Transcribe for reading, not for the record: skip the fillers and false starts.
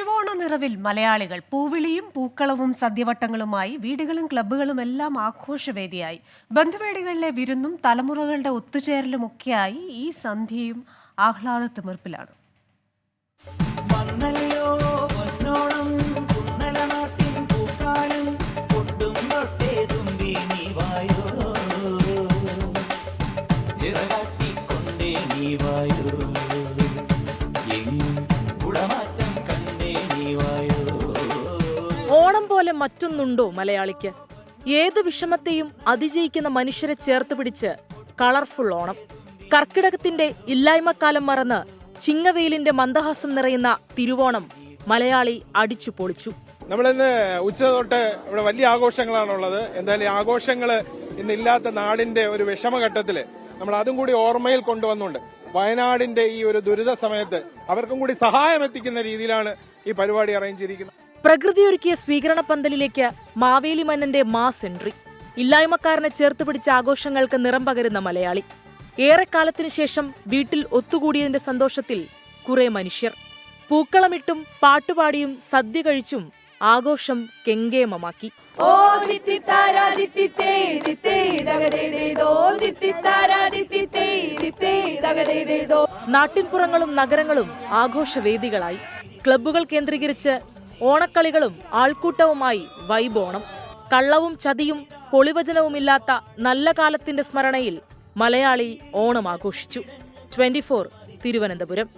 തിരുവോണ നിറവിൽ മലയാളികൾ പൂവിളിയും പൂക്കളവും സദ്യവട്ടങ്ങളുമായി വീടുകളും ക്ലബ്ബുകളും എല്ലാം ആഘോഷവേദിയായി. ബന്ധുവേദികളിലെ വിരുന്നും തലമുറകളുടെ ഒത്തുചേരലുമൊക്കെയായി ഈ സന്ധ്യയും ആഹ്ലാദത്തിമിർപ്പിലാണ്. ഓണം പോലെ മറ്റൊന്നുണ്ടോ മലയാളിക്ക്? ഏത് വിഷമത്തെയും അതിജയിക്കുന്ന മനുഷ്യരെ ചേർത്ത് പിടിച്ച് കളർഫുൾ ഓണം. കർക്കിടകത്തിന്റെ ഇല്ലായ്മക്കാലം മറന്ന് ചിങ്ങവെയിലിന്റെ മന്ദഹാസം നിറയുന്ന തിരുവോണം മലയാളി അടിച്ചു പൊളിച്ചു. നമ്മളിന്ന് ഉച്ച തൊട്ട് ഇവിടെ വലിയ ആഘോഷങ്ങളാണുള്ളത്. എന്തായാലും ആഘോഷങ്ങൾ ഇന്നില്ലാത്ത നാടിന്റെ ഒരു വിഷമഘട്ടത്തില് നമ്മൾ അതും കൂടി ഓർമ്മയിൽ കൊണ്ടുവന്നുകൊണ്ട് വയനാടിന്റെ ഈ ഒരു ദുരിത സമയത്ത് അവർക്കും കൂടി സഹായം എത്തിക്കുന്ന രീതിയിലാണ് ഈ പരിപാടി അറേഞ്ച് ചെയ്തിരിക്കുന്നത്. പ്രകൃതിയൊരുക്കിയ സ്വീകരണ പന്തലിലേക്ക് മാവേലി മന്നന്റെ മാസ് എൻട്രി. ഇല്ലായ്മക്കാരനെ ചേർത്ത് പിടിച്ച ആഘോഷങ്ങൾക്ക് നിറം പകരുന്ന മലയാളി. ഏറെക്കാലത്തിനു ശേഷം വീട്ടിൽ ഒത്തുകൂടിയതിന്റെ സന്തോഷത്തിൽ കുറെ മനുഷ്യർ. പൂക്കളമിട്ടും പാട്ടുപാടിയും സദ്യ കഴിച്ചും ആഘോഷം കെങ്കേമമാക്കി. നാട്ടിൻപുറങ്ങളും നഗരങ്ങളും ആഘോഷവേദികളായി. ക്ലബ്ബുകൾ കേന്ദ്രീകരിച്ച് ഓണക്കളികളും ആൾക്കൂട്ടവുമായി വൈബോണം. കള്ളവും ചതിയും പൊളിവചനവുമില്ലാത്ത നല്ല കാലത്തിന്റെ സ്മരണയിൽ മലയാളി ഓണം ആഘോഷിച്ചു. 24 തിരുവനന്തപുരം.